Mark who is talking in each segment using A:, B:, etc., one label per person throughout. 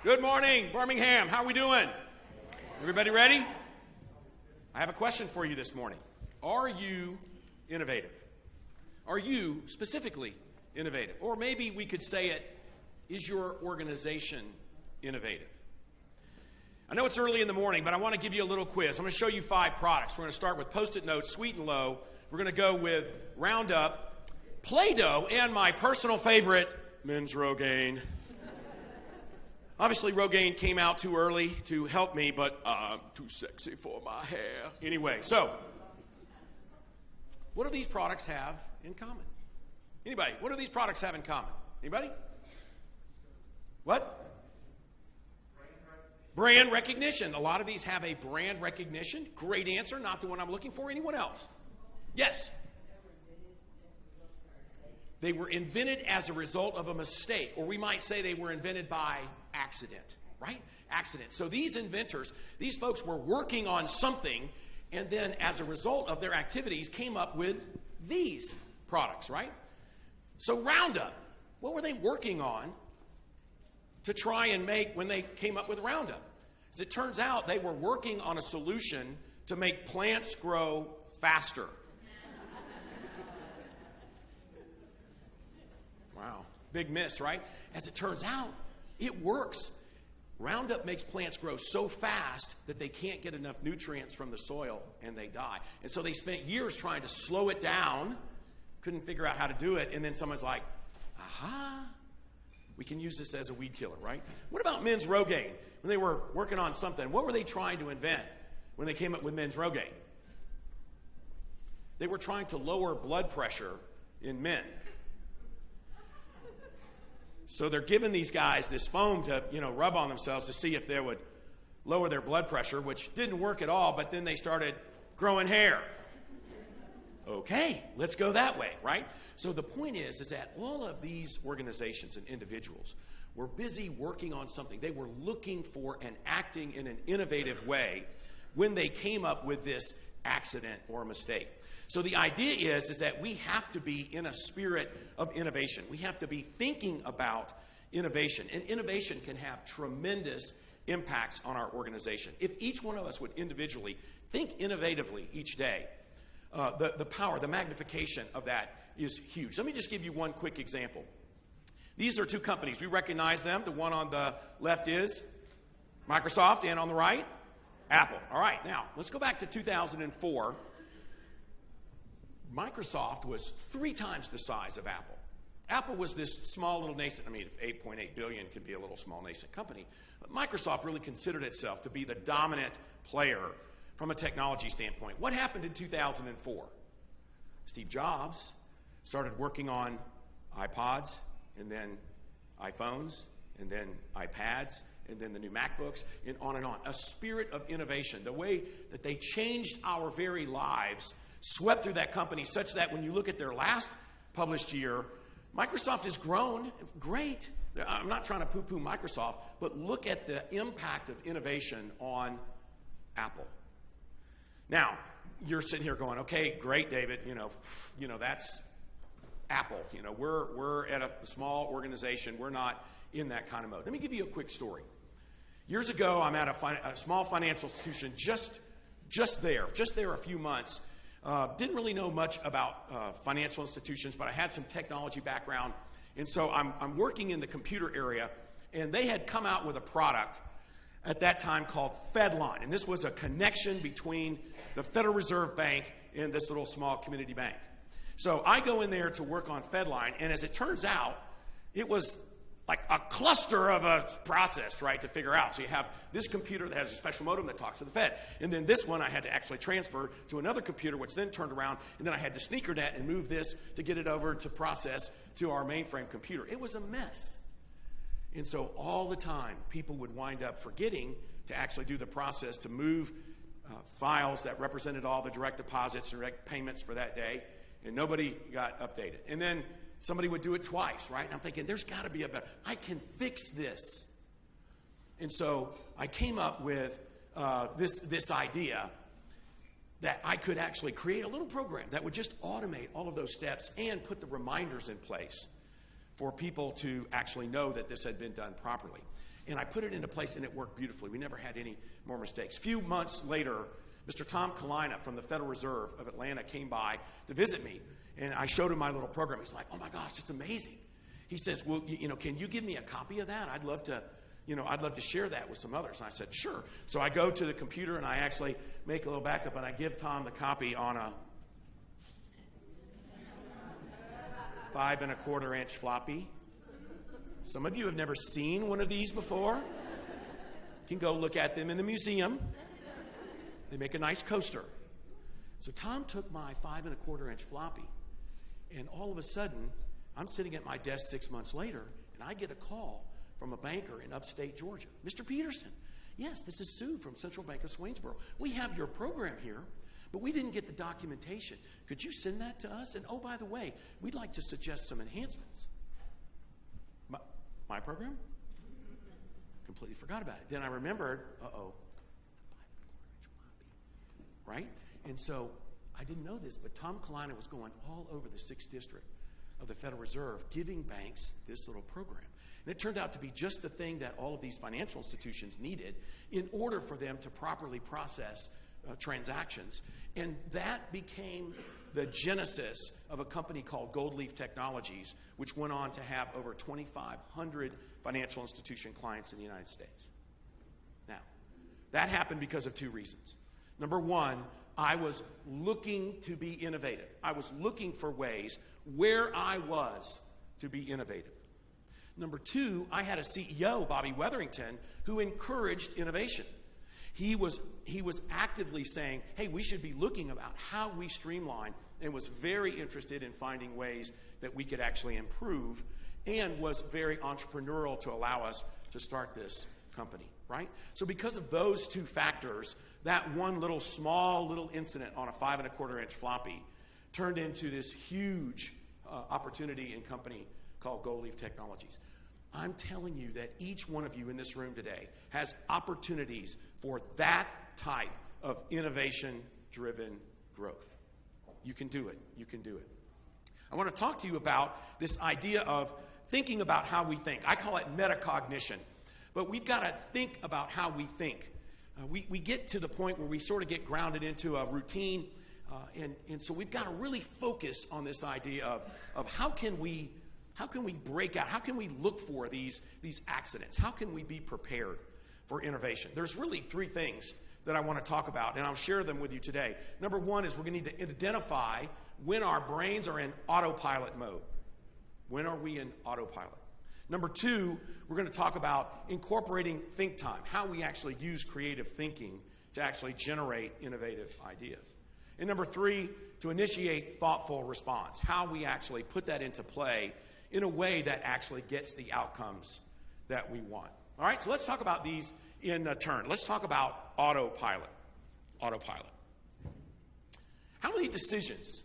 A: Good morning, Birmingham. How are we doing? Everybody ready? I have a question for you this morning. Are you innovative? Are you specifically innovative? Or maybe we could say it, is your organization innovative? I know it's early in the morning, but I want to give you a little quiz. I'm going to show you 5 products. We're going to start with Post-it notes, Sweet and Low. We're going to go with Roundup, Play-Doh, and my personal favorite, Men's Rogaine. Obviously, Rogaine came out too early to help me, but I'm too sexy for my hair. Anyway, so what do these products have in common? Anybody? What do these products have in common? Anybody? What? Brand recognition. A lot of these have a brand recognition. Great answer. Not the one I'm looking for. Anyone else? Yes. They were invented as a result of a mistake, or we might say they were invented by accident, right? Accident. So these inventors, these folks were working on something, and then as a result of their activities came up with these products, right? So Roundup, what were they working on to try and make when they came up with Roundup? As it turns out, they were working on a solution to make plants grow faster. Wow, big miss, right? As it turns out, it works. Roundup makes plants grow so fast that they can't get enough nutrients from the soil and they die. And so they spent years trying to slow it down, couldn't figure out how to do it, and then someone's like, aha, we can use this as a weed killer, right? What about Men's Rogaine? When they were working on something, what were they trying to invent when they came up with Men's Rogaine? They were trying to lower blood pressure in men. So they're giving these guys this foam to, rub on themselves to see if they would lower their blood pressure, which didn't work at all, but then they started growing hair. Okay, let's go that way, right? So the point is that all of these organizations and individuals were busy working on something. They were looking for and acting in an innovative way when they came up with this accident or mistake. So the idea is that we have to be in a spirit of innovation. We have to be thinking about innovation. And innovation can have tremendous impacts on our organization. If each one of us would individually think innovatively each day, the power, the magnification of that is huge. Let me just give you one quick example. These are 2 companies. We recognize them. The one on the left is Microsoft, and on the right, Apple. All right, now let's go back to 2004. Microsoft was 3 times the size of Apple. Apple was this small little nascent, if 8.8 billion could be a little small nascent company, but Microsoft really considered itself to be the dominant player from a technology standpoint. What happened in 2004? Steve Jobs started working on iPods, and then iPhones, and then iPads, and then the new MacBooks, and on and on. A spirit of innovation. The way that they changed our very lives swept through that company such that when you look at their last published year, Microsoft has grown great. I'm not trying to poo-poo Microsoft, but look at the impact of innovation on Apple. Now, you're sitting here going, okay, great, David, that's Apple. We're at a small organization. We're not in that kind of mode. Let me give you a quick story. Years ago, I'm at a small financial institution just there a few months. Didn't really know much about financial institutions, but I had some technology background. And so I'm working in the computer area, and they had come out with a product at that time called FedLine. And this was a connection between the Federal Reserve Bank and this little small community bank. So I go in there to work on FedLine, and as it turns out, it was like a cluster of a process, right, to figure out. So you have this computer that has a special modem that talks to the Fed. And then this one I had to actually transfer to another computer, which then turned around, and then I had to sneaker net and move this to get it over to process to our mainframe computer. It was a mess. And so all the time, people would wind up forgetting to actually do the process to move files that represented all the direct deposits and direct payments for that day, and nobody got updated. And then somebody would do it twice, right? And I'm thinking, there's got to be a better, I can fix this. And so I came up with this idea that I could actually create a little program that would just automate all of those steps and put the reminders in place for people to actually know that this had been done properly. And I put it into place, and it worked beautifully. We never had any more mistakes. A few months later, Mr. Tom Kalina from the Federal Reserve of Atlanta came by to visit me, and I showed him my little program. He's like, oh my gosh, it's amazing. He says, well, can you give me a copy of that? I'd love to share that with some others. And I said, sure. So I go to the computer, and I actually make a little backup, and I give Tom the copy on a 5 1/4 inch floppy. Some of you have never seen one of these before. You can go look at them in the museum. They make a nice coaster. So Tom took my 5 1/4 inch floppy, and all of a sudden, I'm sitting at my desk 6 months later, and I get a call from a banker in upstate Georgia. Mr. Peterson, yes, this is Sue from Central Bank of Swainsboro. We have your program here, but we didn't get the documentation. Could you send that to us? And oh, by the way, we'd like to suggest some enhancements. My program? Completely forgot about it. Then I remembered, right? And so I didn't know this, but Tom Kalina was going all over the 6th District of the Federal Reserve giving banks this little program. And it turned out to be just the thing that all of these financial institutions needed in order for them to properly process transactions. And that became the genesis of a company called Gold Leaf Technologies, which went on to have over 2,500 financial institution clients in the United States. Now, that happened because of 2 reasons. Number one, I was looking to be innovative. I was looking for ways where I was to be innovative. Number 2, I had a CEO, Bobby Wetherington, who encouraged innovation. He was actively saying, hey, we should be looking about how we streamline, and was very interested in finding ways that we could actually improve, and was very entrepreneurial to allow us to start this company, right? So because of those 2 factors, that one little small little incident on a 5 1/4 inch floppy turned into this huge opportunity and company called Gold Leaf Technologies. I'm telling you that each one of you in this room today has opportunities for that type of innovation-driven growth. You can do it. You can do it. I want to talk to you about this idea of thinking about how we think. I call it metacognition. But we've got to think about how we think. We get to the point where we sort of get grounded into a routine, and so we've got to really focus on this idea of how can we break out, how can we look for these accidents, how can we be prepared for innovation. There's really 3 things that I want to talk about, and I'll share them with you today. Number 1 is we're going to need to identify when our brains are in autopilot mode. When are we in autopilot? Number 2, we're going to talk about incorporating think time, how we actually use creative thinking to actually generate innovative ideas. And number 3, to initiate thoughtful response, how we actually put that into play in a way that actually gets the outcomes that we want. All right, so let's talk about these in turn. Let's talk about autopilot. Autopilot. How many decisions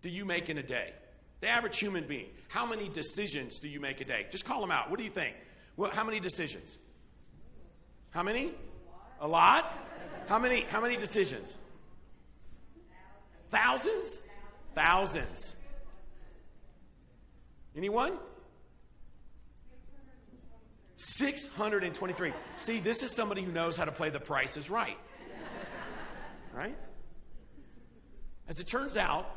A: do you make in a day? The average human being. How many decisions do you make a day? Just call them out. What do you think? Well, how many decisions? How many? A lot? How many decisions? Thousands? Thousands. Anyone? 623. See, this is somebody who knows how to play The Price is Right. Right? As it turns out,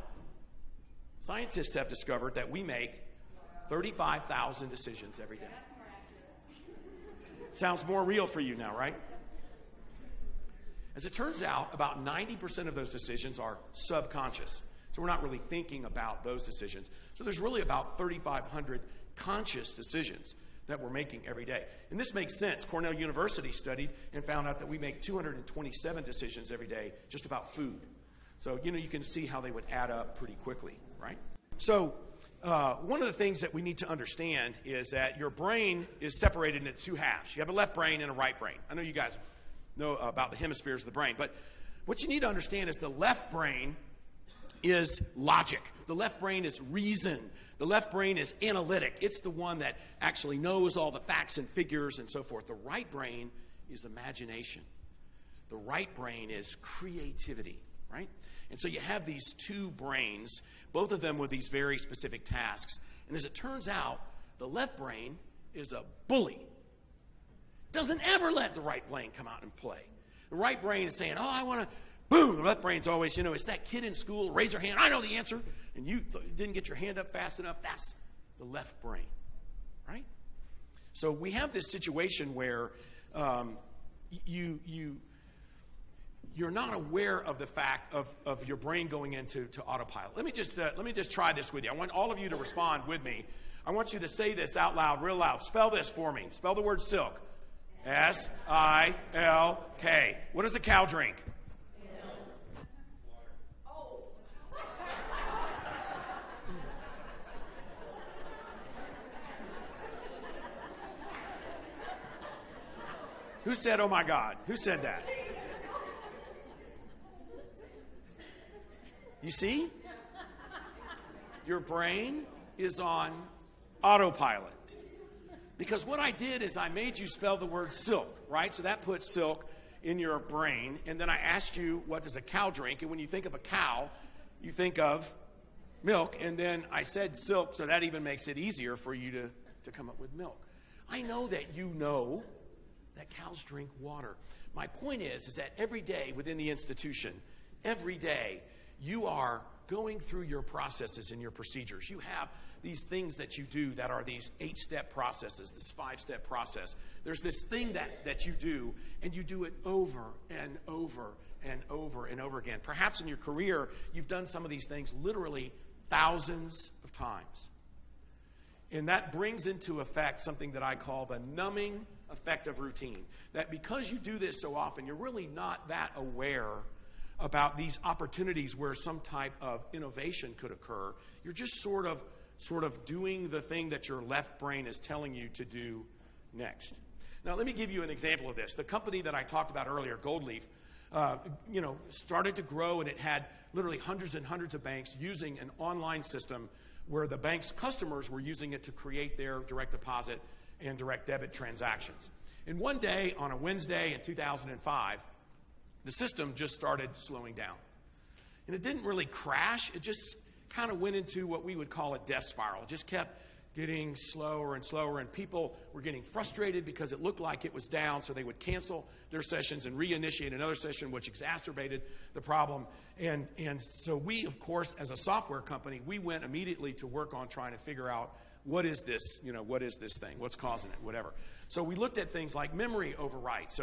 A: scientists have discovered that we make 35,000 decisions every day. Sounds more real for you now, right? As it turns out, about 90% of those decisions are subconscious. So we're not really thinking about those decisions. So there's really about 3,500 conscious decisions that we're making every day. And this makes sense. Cornell University studied and found out that we make 227 decisions every day just about food. So, you can see how they would add up pretty quickly, right? So one of the things that we need to understand is that your brain is separated into 2 halves. You have a left brain and a right brain. I know you guys know about the hemispheres of the brain, but what you need to understand is the left brain is logic. The left brain is reason. The left brain is analytic. It's the one that actually knows all the facts and figures and so forth. The right brain is imagination. The right brain is creativity, right? And so you have these 2 brains, both of them with these very specific tasks. And as it turns out, the left brain is a bully. doesn't ever let the right brain come out and play. The right brain is saying, oh, I want to, boom. The left brain's always, it's that kid in school, raise your hand, I know the answer, and you didn't get your hand up fast enough. That's the left brain, right? So we have this situation where you're not aware of the fact of your brain going into autopilot. Let me just try this with you. I want all of you to respond with me. I want you to say this out loud, real loud. Spell this for me. Spell the word silk. S-I-L-K. What does a cow drink? Who said, oh my God? Who said that? You see? Your brain is on autopilot. Because what I did is I made you spell the word silk, right? So that puts silk in your brain. And then I asked you, what does a cow drink? And when you think of a cow, you think of milk. And then I said silk, so that even makes it easier for you to come up with milk. I know that you know that cows drink water. My point is that every day within the institution, every day, you are going through your processes and your procedures. You have these things that you do that are these 8-step processes, this 5-step process. There's this thing that you do, and you do it over and over and over and over again. Perhaps in your career, you've done some of these things literally thousands of times. And that brings into effect something that I call the numbing effect of routine. That because you do this so often, you're really not that aware about these opportunities where some type of innovation could occur. You're just sort of doing the thing that your left brain is telling you to do next. Now, let me give you an example of this. The company that I talked about earlier, Goldleaf, started to grow, and it had literally hundreds and hundreds of banks using an online system where the bank's customers were using it to create their direct deposit and direct debit transactions. And one day, on a Wednesday in 2005, the system just started slowing down. And it didn't really crash. It just kind of went into what we would call a death spiral. It just kept getting slower and slower, and people were getting frustrated because it looked like it was down, so they would cancel their sessions and reinitiate another session, which exacerbated the problem. And so we, of course, as a software company, we went immediately to work on trying to figure out what is this, what is this thing? What's causing it? Whatever. So we looked at things like memory overwrites.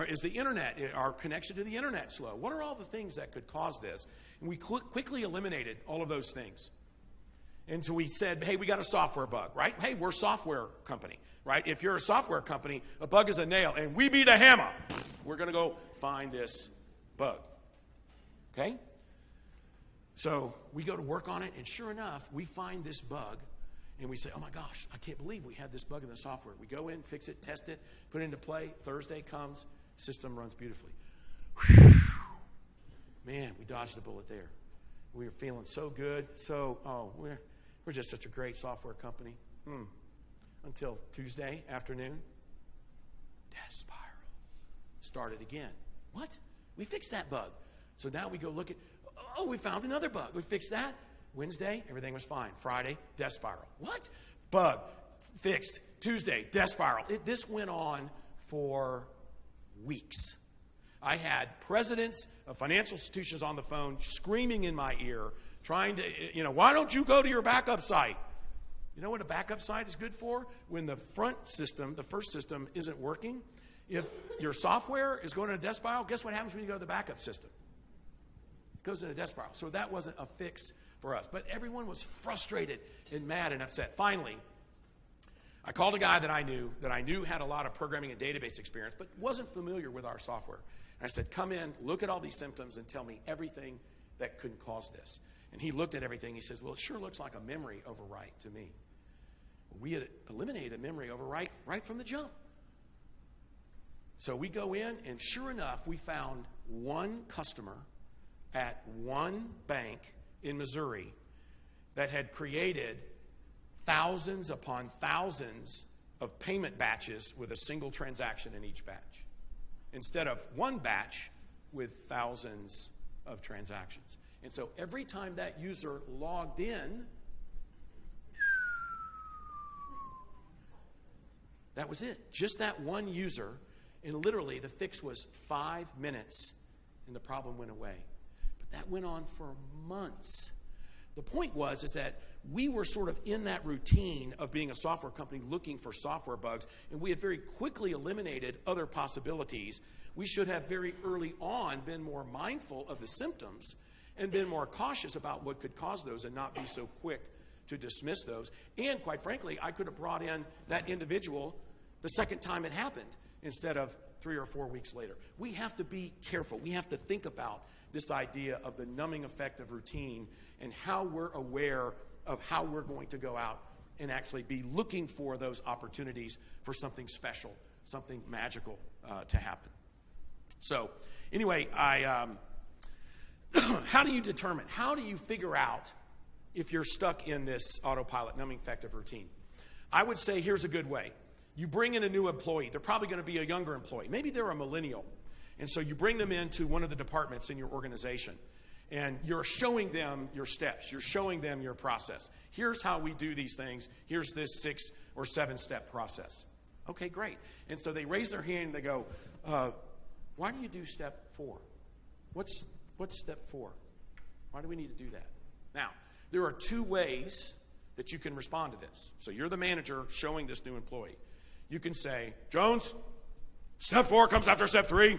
A: Is the internet, our connection to the internet slow? What are all the things that could cause this? And we quickly eliminated all of those things. And so we said, hey, we got a software bug, right? Hey, we're a software company, right? If you're a software company, a bug is a nail, and we beat a hammer. We're going to go find this bug, okay? So we go to work on it, and sure enough, we find this bug. And we say, oh my gosh, I can't believe we had this bug in the software. We go in, fix it, test it, put it into play. Thursday comes, system runs beautifully. Whew. Man, we dodged a bullet there. We were feeling so good. We're just such a great software company. Until Tuesday afternoon, death spiral started again. What? We fixed that bug. So now we go look at, we found another bug. We fixed that. Wednesday, everything was fine. Friday, death spiral. What? Bug fixed. Tuesday, death spiral. This went on for weeks. I had presidents of financial institutions on the phone screaming in my ear, trying to, why don't you go to your backup site? You know what a backup site is good for? When the front system, the first system, isn't working. If your software is going in a death spiral, guess what happens when you go to the backup system? It goes in a death spiral. So that wasn't a fix for us. But everyone was frustrated and mad and upset. Finally, I called a guy that I knew had a lot of programming and database experience, but wasn't familiar with our software. And I said, come in, look at all these symptoms, and tell me everything that could cause this. And he looked at everything. He says, well, it sure looks like a memory overwrite to me. We had eliminated a memory overwrite right from the jump. So we go in, and sure enough, we found one customer at one bank in Missouri that had created thousands upon thousands of payment batches with a single transaction in each batch, instead of one batch with thousands of transactions. And so every time that user logged in, That was it. Just that one user, and literally the fix was 5 minutes, and the problem went away. But that went on for months. The point is that we were sort of in that routine of being a software company looking for software bugs, and we had very quickly eliminated other possibilities. We should have very early on been more mindful of the symptoms and been more cautious about what could cause those and not be so quick to dismiss those. And quite frankly, I could have brought in that individual the second time it happened instead of 3 or 4 weeks later. We have to be careful. We have to think about this idea of the numbing effect of routine and how we're aware of how we're going to go out and actually be looking for those opportunities for something special, something magical to happen. So anyway, how do you determine, how do you figure out if you're stuck in this autopilot numbing effect of routine? I would say here's a good way. You bring in a new employee. They're probably going to be a younger employee. Maybe they're a millennial. And so you bring them into one of the departments in your organization, and you're showing them your steps. You're showing them your process. Here's how we do these things. Here's this 6 or 7-step process. Okay, great. And so they raise their hand and they go, why do you do step 4? What's step 4? Why do we need to do that? Now, there are 2 ways that you can respond to this. So you're the manager showing this new employee. You can say, Jones, step 4 comes after step 3,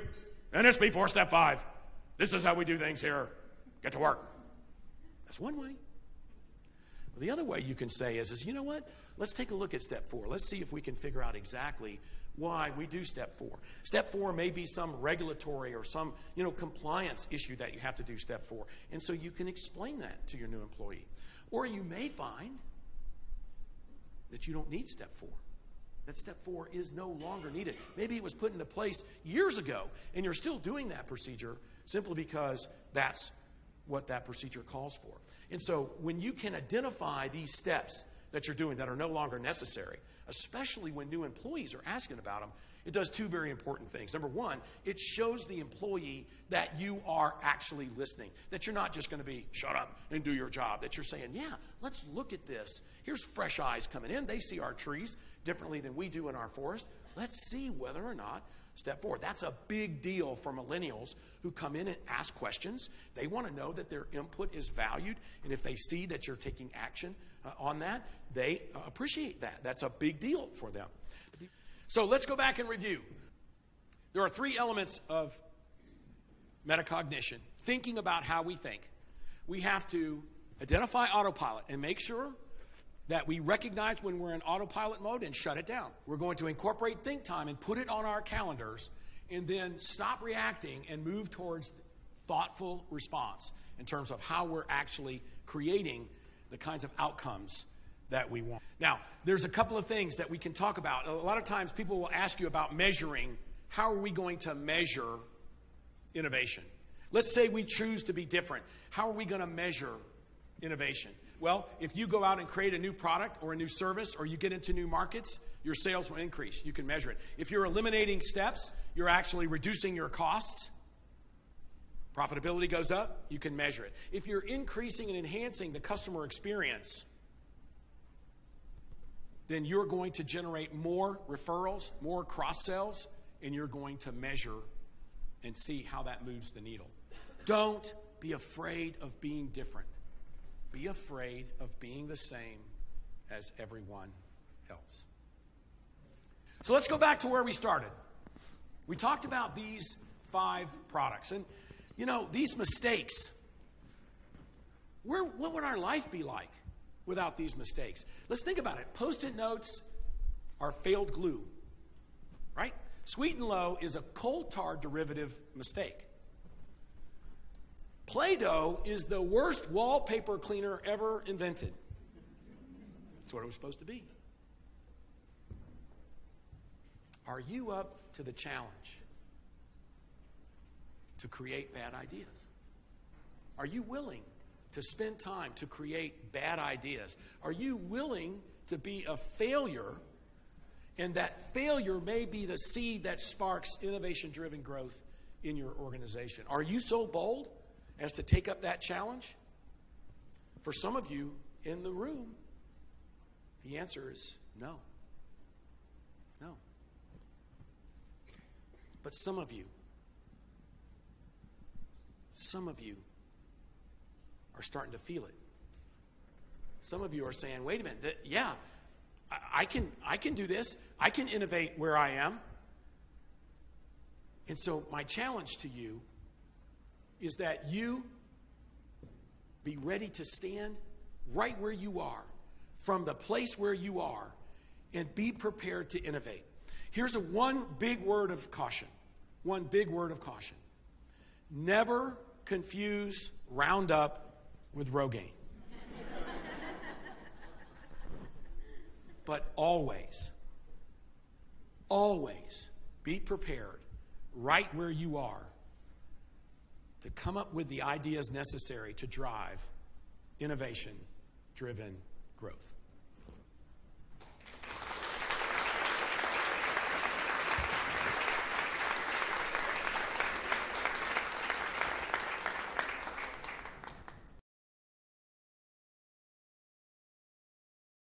A: and it's before step 5. This is how we do things here. Get to work. That's one way. Well, the other way you can say is, you know what? Let's take a look at step 4. Let's see if we can figure out exactly why we do step 4. Step 4 may be some regulatory or some, compliance issue that you have to do step 4. And so you can explain that to your new employee. Or you may find that you don't need step 4. That step 4 is no longer needed. Maybe it was put into place years ago, and you're still doing that procedure simply because that's what that procedure calls for. And so when you can identify these steps that you're doing that are no longer necessary, especially when new employees are asking about them, it does 2 very important things. Number 1, it shows the employee that you are actually listening, that you're not just going to be shut up and do your job, that you're saying, yeah, let's look at this. Here's fresh eyes coming in. They see our trees differently than we do in our forest. Let's see whether or not step 4. That's a big deal for millennials who come in and ask questions. They want to know that their input is valued, and if they see that you're taking action on that, they appreciate that. That's a big deal for them. So let's go back and review. There are 3 elements of metacognition, thinking about how we think. We have to identify autopilot and make sure that we recognize when we're in autopilot mode and shut it down. We're going to incorporate think time and put it on our calendars, and then stop reacting and move towards thoughtful response in terms of how we're actually creating the kinds of outcomes that we want. Now, there's a couple of things that we can talk about. A lot of times people will ask you about measuring. How are we going to measure innovation? Let's say we choose to be different. How are we going to measure innovation? Well, if you go out and create a new product or a new service, or you get into new markets, your sales will increase. You can measure it. If you're eliminating steps, you're actually reducing your costs. Profitability goes up, you can measure it. If you're increasing and enhancing the customer experience, then you're going to generate more referrals, more cross-sells, and you're going to measure and see how that moves the needle. Don't be afraid of being different. Be afraid of being the same as everyone else. So let's go back to where we started. We talked about these 5 products. And, these mistakes, what would our life be like without these mistakes? Let's think about it. Post-it notes are failed glue, right? Sweet and low is a coal tar derivative mistake. Play-Doh is the worst wallpaper cleaner ever invented. That's what it was supposed to be. Are you up to the challenge to create bad ideas? Are you willing to spend time to create bad ideas? Are you willing to be a failure, and that failure may be the seed that sparks innovation-driven growth in your organization? Are you so bold as to take up that challenge? For some of you in the room, the answer is no. No. But some of you are starting to feel it. Some of you are saying, wait a minute, I can do this. I can innovate where I am. And so my challenge to you is that you be ready to stand right where you are, from the place where you are, and be prepared to innovate. Here's one big word of caution. One big word of caution. Never confuse Roundup with Rogaine. But always be prepared right where you are to come up with the ideas necessary to drive innovation-driven growth.